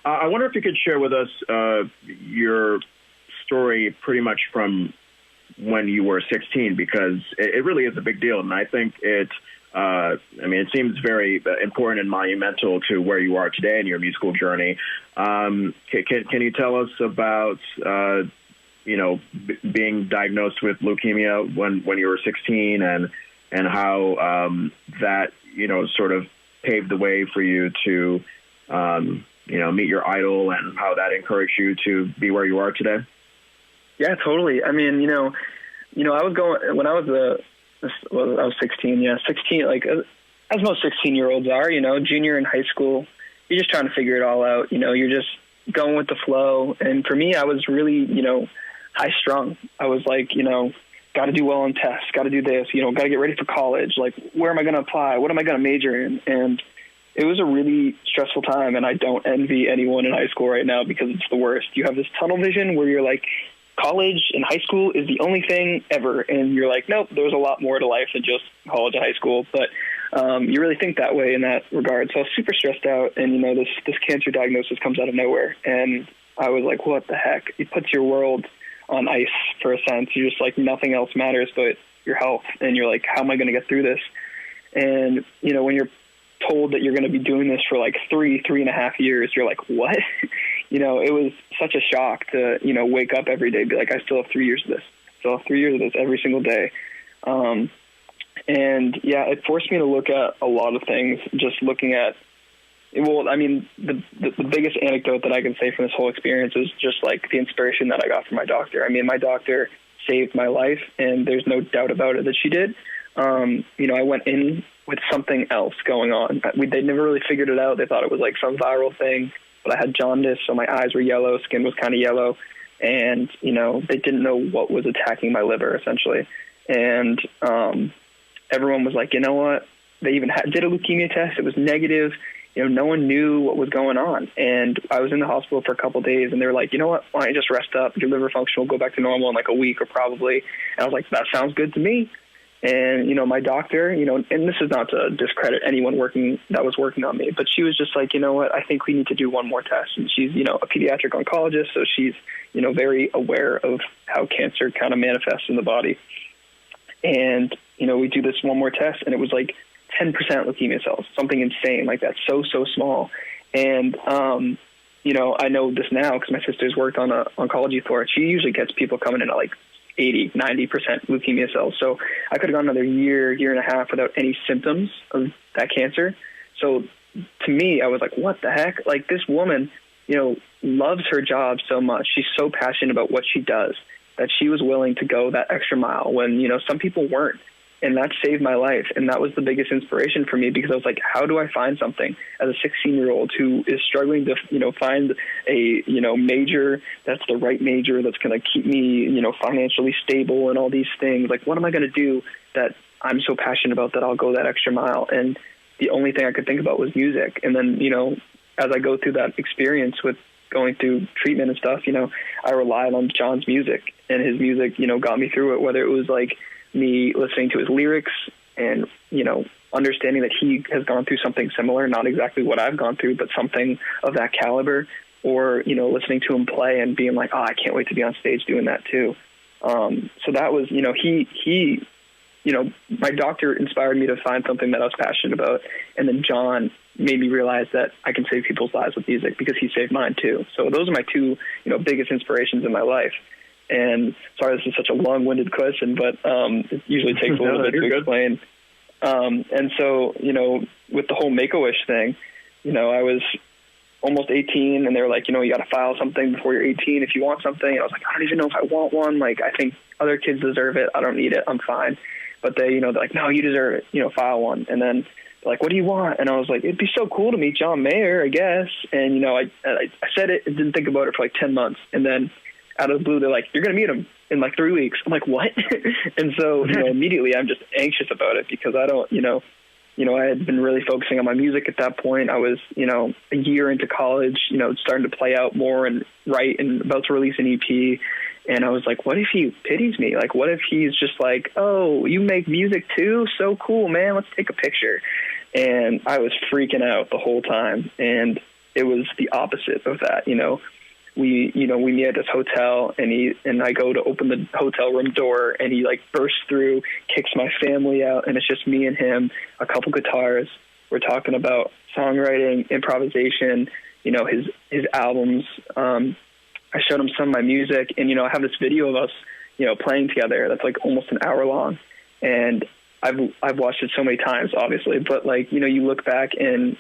I wonder if you could share with us your story pretty much from when you were 16, because it really is a big deal. And I think it seems very important and monumental to where you are today in your musical journey. Can you tell us about, being diagnosed with leukemia when you were 16 and how that, sort of paved the way for you to, meet your idol, and how that encouraged you to be where you are today? Yeah, totally. I mean, I was going, when I was I was 16, 16, like as most 16-year-olds are, junior in high school, you're just trying to figure it all out. You're just going with the flow. And for me, I was really, high strung. I was like, got to do well on tests, got to do this, got to get ready for college. Like, where am I going to apply? What am I going to major in? And it was a really stressful time. And I don't envy anyone in high school right now, because it's the worst. You have this tunnel vision where you're like, college and high school is the only thing ever. And you're like, nope, there's a lot more to life than just college and high school. But you really think that way in that regard. So I was super stressed out. And, this cancer diagnosis comes out of nowhere. And I was like, what the heck? It puts your world on ice for a sense. You're just like, nothing else matters but your health. And you're like, how am I going to get through this? And, when you're told that you're going to be doing this for like 3.5 years, you're like, what? It was such a shock to, wake up every day, be like, I still have 3 years of this. Still have 3 years of this every single day. And yeah, it forced me to look at a lot of things, just looking at, the biggest anecdote that I can say from this whole experience is just like the inspiration that I got from my doctor. I mean, my doctor saved my life, and there's no doubt about it that she did. I went in with something else going on. They never really figured it out. They thought it was like some viral thing, but I had jaundice, so my eyes were yellow, skin was kind of yellow, and, they didn't know what was attacking my liver, essentially. And everyone was like, you know what? They even did a leukemia test. It was negative. No one knew what was going on. And I was in the hospital for a couple of days, and they were like, you know what? Why don't you just rest up? Your liver function will go back to normal in like a week or probably. And I was like, that sounds good to me. And, my doctor, and this is not to discredit anyone that was working on me, but she was just like, you know what, I think we need to do one more test. And she's, a pediatric oncologist, so she's, very aware of how cancer kind of manifests in the body. And, we do this one more test, and it was like 10% leukemia cells, something insane like that, so small. And, I know this now because my sister's worked on an oncology floor. She usually gets people coming in at like 80, 90% leukemia cells. So I could have gone another year and a half without any symptoms of that cancer. So to me, I was like, what the heck? Like, this woman, loves her job so much. She's so passionate about what she does that she was willing to go that extra mile when, some people weren't. And that saved my life. And that was the biggest inspiration for me, because I was like, how do I find something as a 16-year-old who is struggling to, find a, major that's the right major that's going to keep me, financially stable and all these things. Like, what am I going to do that I'm so passionate about that I'll go that extra mile? And the only thing I could think about was music. And then, as I go through that experience with going through treatment and stuff, I relied on Jon's music, and his music, got me through it, whether it was like me listening to his lyrics and, understanding that he has gone through something similar, not exactly what I've gone through, but something of that caliber, or, listening to him play and being like, oh, I can't wait to be on stage doing that too. So that was, he, my doctor inspired me to find something that I was passionate about. And then Jon made me realize that I can save people's lives with music, because he saved mine too. So those are my two, biggest inspirations in my life. And sorry, this is such a long-winded question, but it usually takes a little bit to explain. And so, with the whole Make-A-Wish thing, I was almost 18, and they were like, you got to file something before you're 18 if you want something. And I was like, I don't even know if I want one. Like, I think other kids deserve it. I don't need it. I'm fine. But they, they're like, no, you deserve it. File one. And then they're like, what do you want? And I was like, it'd be so cool to meet Jon Mayer, I guess. And, I said it and didn't think about it for like 10 months. And then out of the blue, they're like, you're going to meet him in like 3 weeks. I'm like, what? And so, immediately I'm just anxious about it, because I don't, I had been really focusing on my music at that point. I was, a year into college, starting to play out more and write and about to release an EP. And I was like, what if he pities me? Like, what if he's just like, oh, you make music too? So cool, man. Let's take a picture. And I was freaking out the whole time. And it was the opposite of that. We meet at this hotel, and I go to open the hotel room door, and he like bursts through, kicks my family out, and it's just me and him, a couple guitars. We're talking about songwriting, improvisation, his albums. I showed him some of my music, and I have this video of us, playing together that's like almost an hour long, and I've watched it so many times, obviously, but like you look back and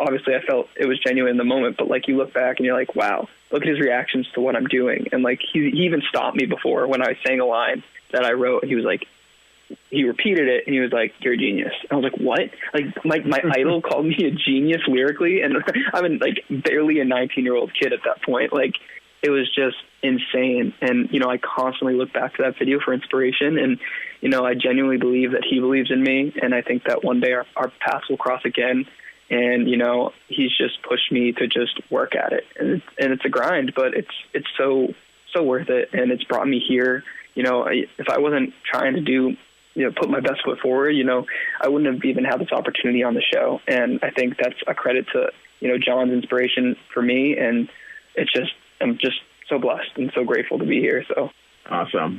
obviously I felt it was genuine in the moment, but like you look back and you're like, wow, look at his reactions to what I'm doing. And like he even stopped me before when I sang a line that I wrote, and he was like, he repeated it and he was like, "You're a genius." And I was like, what? Like my idol called me a genius lyrically, and I'm like barely a 19-year-old kid at that point. Like it was just insane. And I constantly look back to that video for inspiration, and I genuinely believe that he believes in me, and I think that one day our paths will cross again. And he's just pushed me to just work at it, and it's a grind, but it's so worth it, and it's brought me here. If I wasn't trying to do put my best foot forward, I wouldn't have even had this opportunity on the show. And I think that's a credit to Jon's inspiration for me, and I'm just so blessed and so grateful to be here. So awesome.